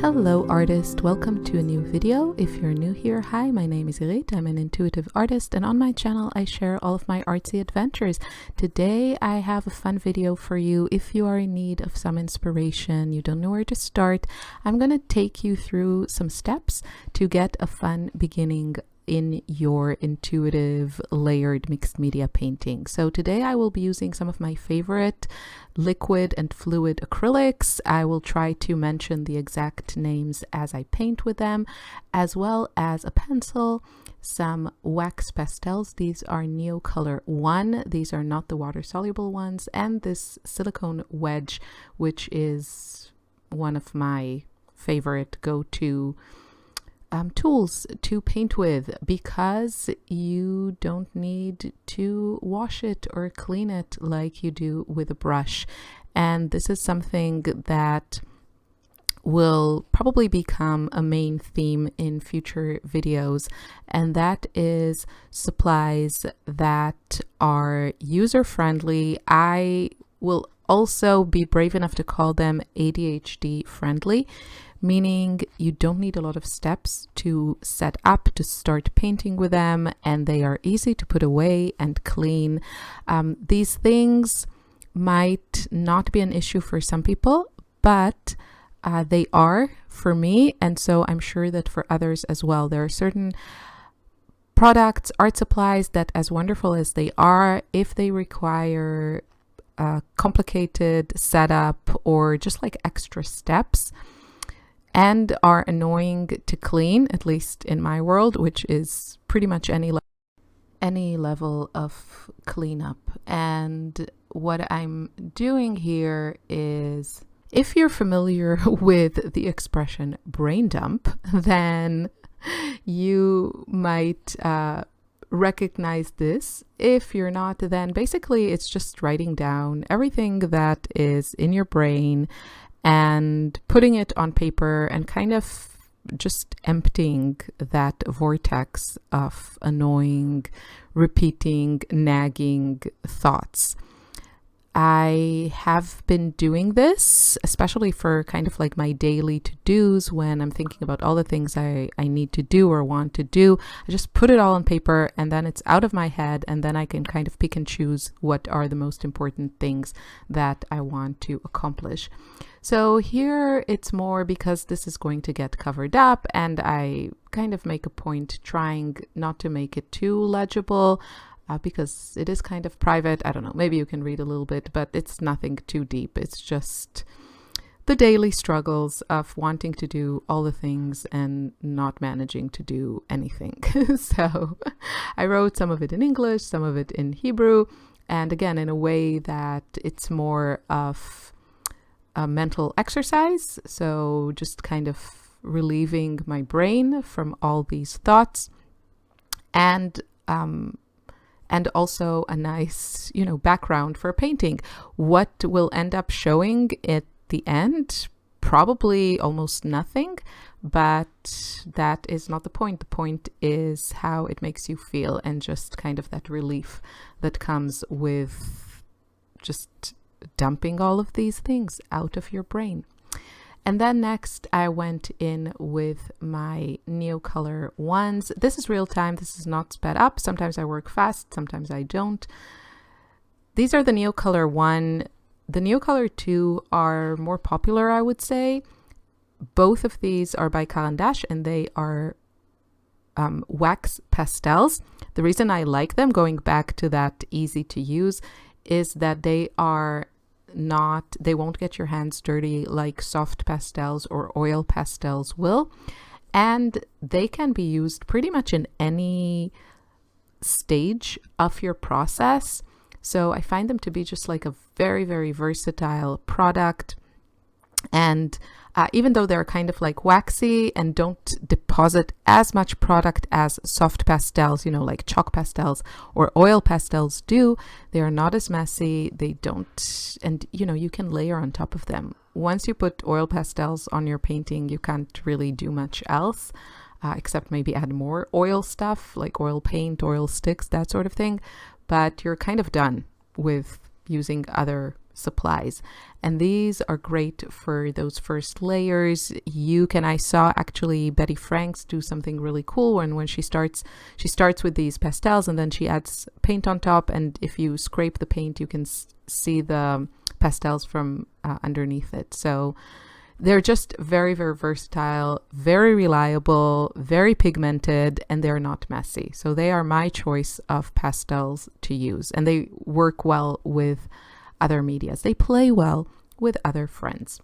Hello artist, welcome to a new video. If you're new here, hi, my name is Irit, I'm an intuitive artist, and on my channel I share all of my artsy adventures. Today I have a fun video for you. If you are in need of some inspiration, you don't know where to start, I'm going to take you through some steps to get a fun beginning in your intuitive layered mixed media painting. So today I will be using some of my favorite liquid and fluid acrylics. I will try to mention the exact names as I paint with them, as well as a pencil, some wax pastels. These are neocolor 1. These are not the water soluble ones, and this silicone wedge, which is one of my favorite go-to tools to paint with, because you don't need to wash it or clean it like you do with a brush. And this is something that will probably become a main theme in future videos, and that is supplies that are user-friendly. I will also be brave enough to call them ADHD-friendly, meaning you don't need a lot of steps to set up to start painting with them, and they are easy to put away and clean. These things might not be an issue for some people, but they are for me, and so I'm sure that for others as well. There are certain products, art supplies, that as wonderful as they are, if they require a complicated setup or just like extra steps and are annoying to clean, at least in my world, which is pretty much any level of cleanup. And what I'm doing here is, if you're familiar with the expression brain dump, then you might recognize this. If you're not, then basically it's just writing down everything that is in your brain and putting it on paper and kind of just emptying that vortex of annoying, repeating, nagging thoughts. I have been doing this, especially for kind of like my daily to-dos, when I'm thinking about all the things I need to do or want to do. I just put it all on paper, and then it's out of my head, and then I can kind of pick and choose what are the most important things that I want to accomplish. So here it's more because this is going to get covered up, and I kind of make a point trying not to make it too legible, because it is kind of private. I don't know, maybe you can read a little bit, but it's nothing too deep. It's just the daily struggles of wanting to do all the things and not managing to do anything. So I wrote some of it in English, some of it in Hebrew, and again, in a way that it's more of a mental exercise. So just kind of relieving my brain from all these thoughts, and also a nice, background for painting. What will end up showing at the end? Probably almost nothing, but that is not the point. The point is how it makes you feel, and just kind of that relief that comes with just dumping all of these things out of your brain. And then next I went in with my neocolor ones. This is real time. This is not sped up. Sometimes I work fast, sometimes I don't. These are the neocolor 1. The neocolor 2 are more popular, I would say. Both of these are by Caran d'Ache, and they are wax pastels. The reason I like them, going back to that easy to use, is that they won't get your hands dirty like soft pastels or oil pastels will, and they can be used pretty much in any stage of your process. So I find them to be just like a very, very versatile product. And even though they're kind of like waxy and don't deposit as much product as soft pastels, like chalk pastels or oil pastels do, they are not as messy. They don't, and you can layer on top of them. Once you put oil pastels on your painting, you can't really do much else, except maybe add more oil stuff like oil paint, oil sticks, that sort of thing. But you're kind of done with using other supplies. And these are great for those first layers. I saw actually Betty Franks do something really cool when she starts with these pastels and then she adds paint on top. And if you scrape the paint, you can see the pastels from underneath it. So they're just very, very versatile, very reliable, very pigmented, and they're not messy. So they are my choice of pastels to use, and they work well with other medias. They play well with other friends.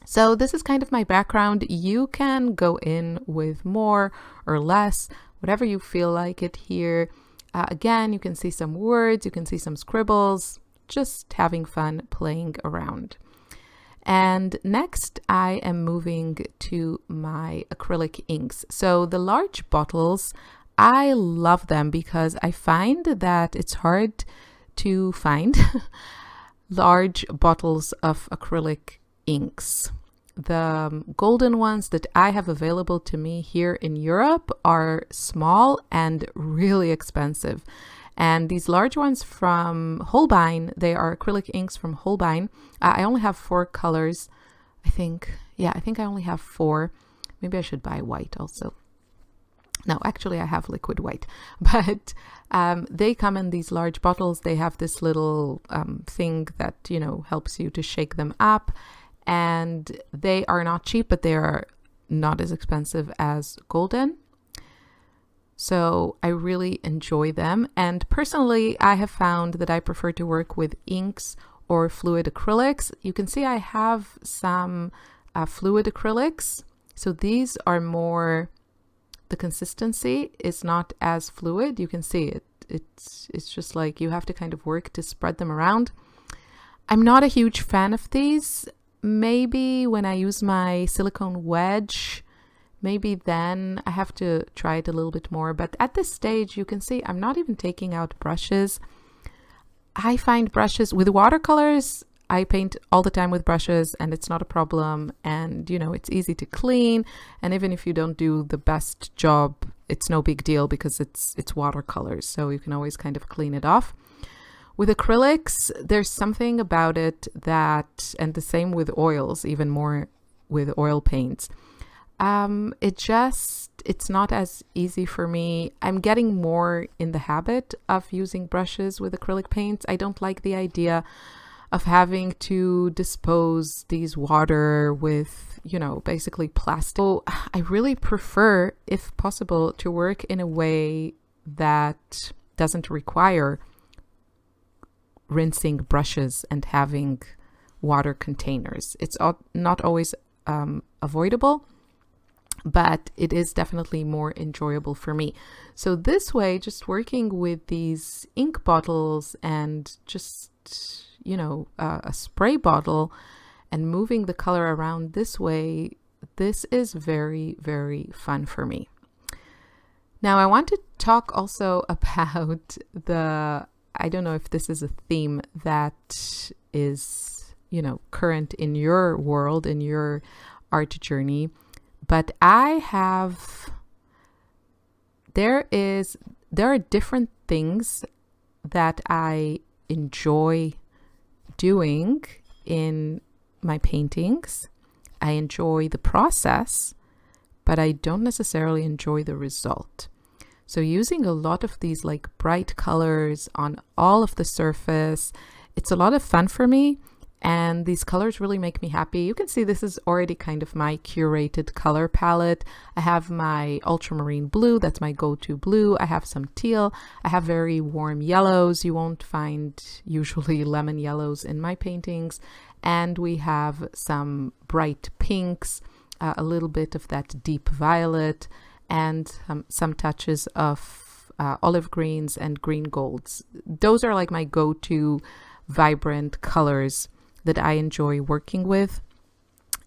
So this is kind of my background. You can go in with more or less, whatever you feel like it here. Again, you can see some words, you can see some scribbles, just having fun playing around. And next I am moving to my acrylic inks. So the large bottles, I love them because I find that it's hard to find large bottles of acrylic inks. The golden ones that I have available to me here in Europe are small and really expensive. And these large ones from Holbein, they are acrylic inks from Holbein. I only have 4 colors, I think. Yeah, I think I only have 4. Maybe I should buy white also. No, actually I have liquid white. But they come in these large bottles. They have this little thing that, helps you to shake them up. And they are not cheap, but they are not as expensive as golden. So I really enjoy them. And personally, I have found that I prefer to work with inks or fluid acrylics. You can see I have some fluid acrylics. So these are more, the consistency is not as fluid. You can see it. It's just like you have to kind of work to spread them around. I'm not a huge fan of these. Maybe when I use my silicone wedge, maybe then I have to try it a little bit more. But at this stage, you can see I'm not even taking out brushes. I find brushes with watercolors, I paint all the time with brushes and it's not a problem. And, it's easy to clean. And even if you don't do the best job, it's no big deal because it's watercolors. So you can always kind of clean it off. With acrylics, there's something about it that, and the same with oils, even more with oil paints. It's not as easy for me. I'm getting more in the habit of using brushes with acrylic paints. I don't like the idea of having to dispose these water with, basically plastic. So I really prefer, if possible, to work in a way that doesn't require rinsing brushes and having water containers. It's not always avoidable, but it is definitely more enjoyable for me. So this way, just working with these ink bottles and just, a spray bottle and moving the color around this way, this is very, very fun for me. Now I want to talk also about I don't know if this is a theme that is, current in your world, in your art journey, but there are different things that I enjoy doing in my paintings. I enjoy the process, but I don't necessarily enjoy the result. So using a lot of these like bright colors on all of the surface, it's a lot of fun for me. And these colors really make me happy. You can see this is already kind of my curated color palette. I have my ultramarine blue, that's my go-to blue. I have some teal. I have very warm yellows. You won't find usually lemon yellows in my paintings. And we have some bright pinks, a little bit of that deep violet, and some touches of olive greens and green golds. Those are like my go-to vibrant colors that I enjoy working with.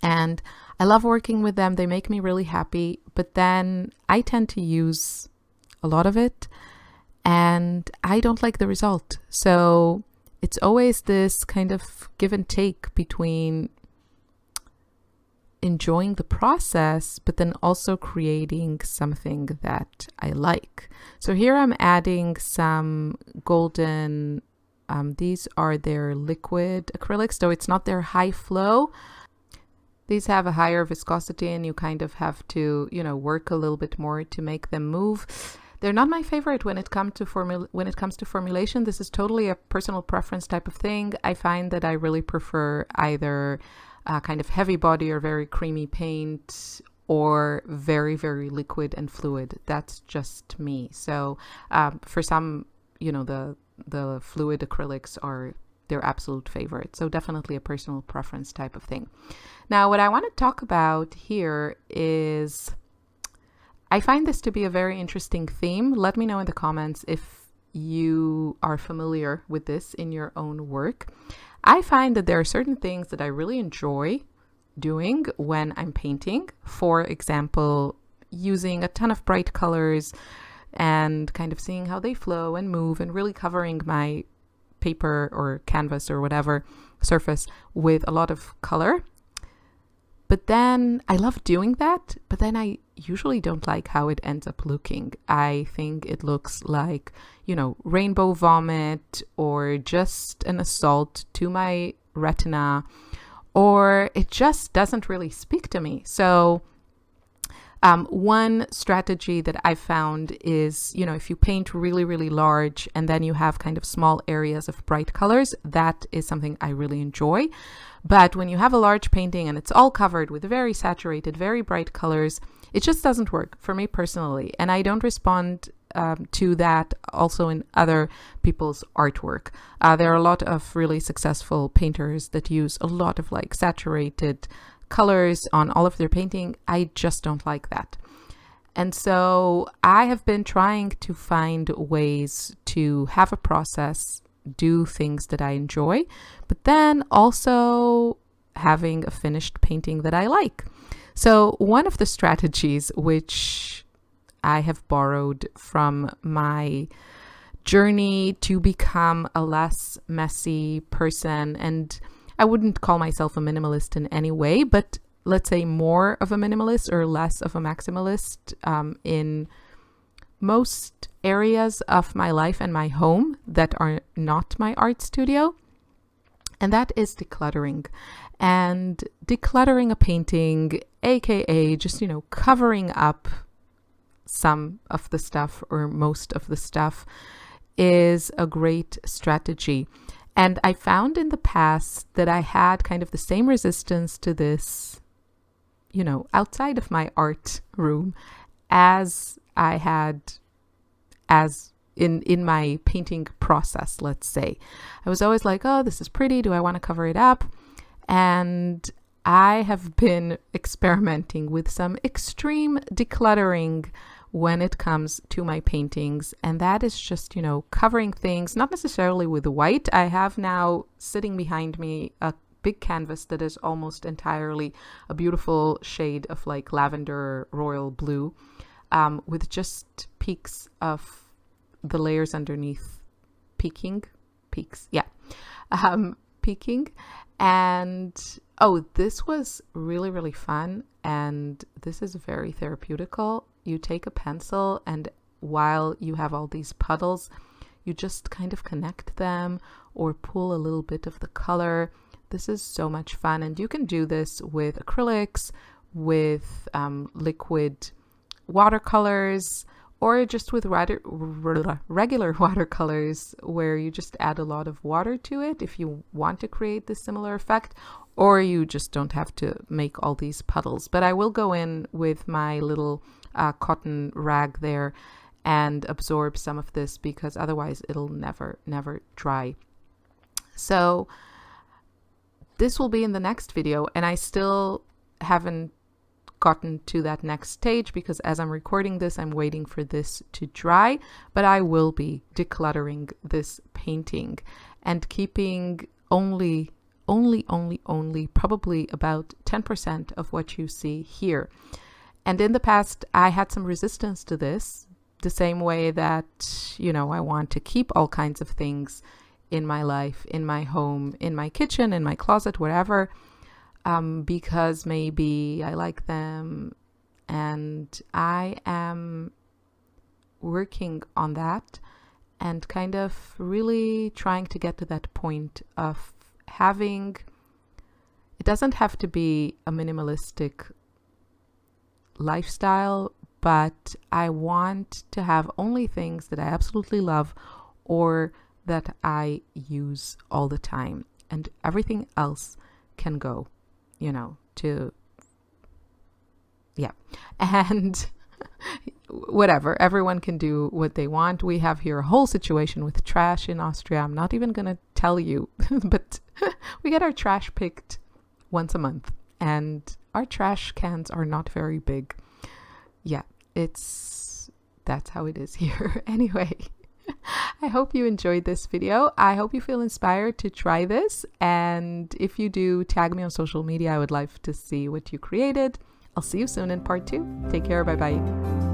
And I love working with them. They make me really happy, but then I tend to use a lot of it and I don't like the result. So it's always this kind of give and take between enjoying the process, but then also creating something that I like. So here I'm adding some golden These are their liquid acrylics, though it's not their high flow. These have a higher viscosity and you kind of have to, work a little bit more to make them move. They're not my favorite when it comes to formulation. This is totally a personal preference type of thing. I find that I really prefer either kind of heavy body or very creamy paint, or very, very liquid and fluid. That's just me. So for some, the fluid acrylics are their absolute favorite. So definitely a personal preference type of thing. Now, what I want to talk about here is, I find this to be a very interesting theme. Let me know in the comments if you are familiar with this in your own work. I find that there are certain things that I really enjoy doing when I'm painting. For example, using a ton of bright colors and kind of seeing how they flow and move and really covering my paper or canvas or whatever surface with a lot of color. But then I love doing that, but then I usually don't like how it ends up looking. I think it looks like, rainbow vomit, or just an assault to my retina, or it just doesn't really speak to me. So one strategy that I found is, if you paint really, really large and then you have kind of small areas of bright colors, that is something I really enjoy. But when you have a large painting and it's all covered with very saturated, very bright colors, it just doesn't work for me personally. And I don't respond to that also in other people's artwork. There are a lot of really successful painters that use a lot of like saturated colors on all of their painting. I just don't like that. And so I have been trying to find ways to have a process, do things that I enjoy, but then also having a finished painting that I like. So one of the strategies which I have borrowed from my journey to become a less messy person, and I wouldn't call myself a minimalist in any way, but let's say more of a minimalist or less of a maximalist in most areas of my life and my home that are not my art studio. And that is decluttering. And decluttering a painting, aka just, covering up some of the stuff or most of the stuff, is a great strategy. And I found in the past that I had kind of the same resistance to this, outside of my art room as I had as in my painting process, let's say. I was always like, oh, this is pretty. Do I want to cover it up? And I have been experimenting with some extreme decluttering when it comes to my paintings. And that is just, covering things, not necessarily with white. I have now sitting behind me a big canvas that is almost entirely a beautiful shade of like lavender royal blue, with just peaks of the layers underneath peeking. And this was really, really fun. And this is very therapeutical. You take a pencil, and while you have all these puddles, you just kind of connect them or pull a little bit of the color. This is so much fun. And you can do this with acrylics, with liquid watercolors, or just with regular watercolors, where you just add a lot of water to it if you want to create this similar effect, or you just don't have to make all these puddles. But I will go in with my little cotton rag there and absorb some of this, because otherwise it'll never dry. So this will be in the next video, and I still haven't gotten to that next stage, because as I'm recording this, I'm waiting for this to dry, but I will be decluttering this painting and keeping only probably about 10% of what you see here. And in the past, I had some resistance to this, the same way that, I want to keep all kinds of things in my life, in my home, in my kitchen, in my closet, wherever, because maybe I like them, and I am working on that. and kind of really trying to get to that point of having, it doesn't have to be a minimalistic lifestyle, but I want to have only things that I absolutely love or that I use all the time, and everything else can go, you know, to, yeah. And whatever, everyone can do what they want. We have here a whole situation with trash in Austria. I'm not even gonna tell you, but we get our trash picked once a month, and our trash cans are not very big. Yeah, that's how it is here. Anyway, I hope you enjoyed this video. I hope you feel inspired to try this, and if you do, tag me on social media. I would love to see what you created. I'll see you soon in part 2. Take care. Bye bye.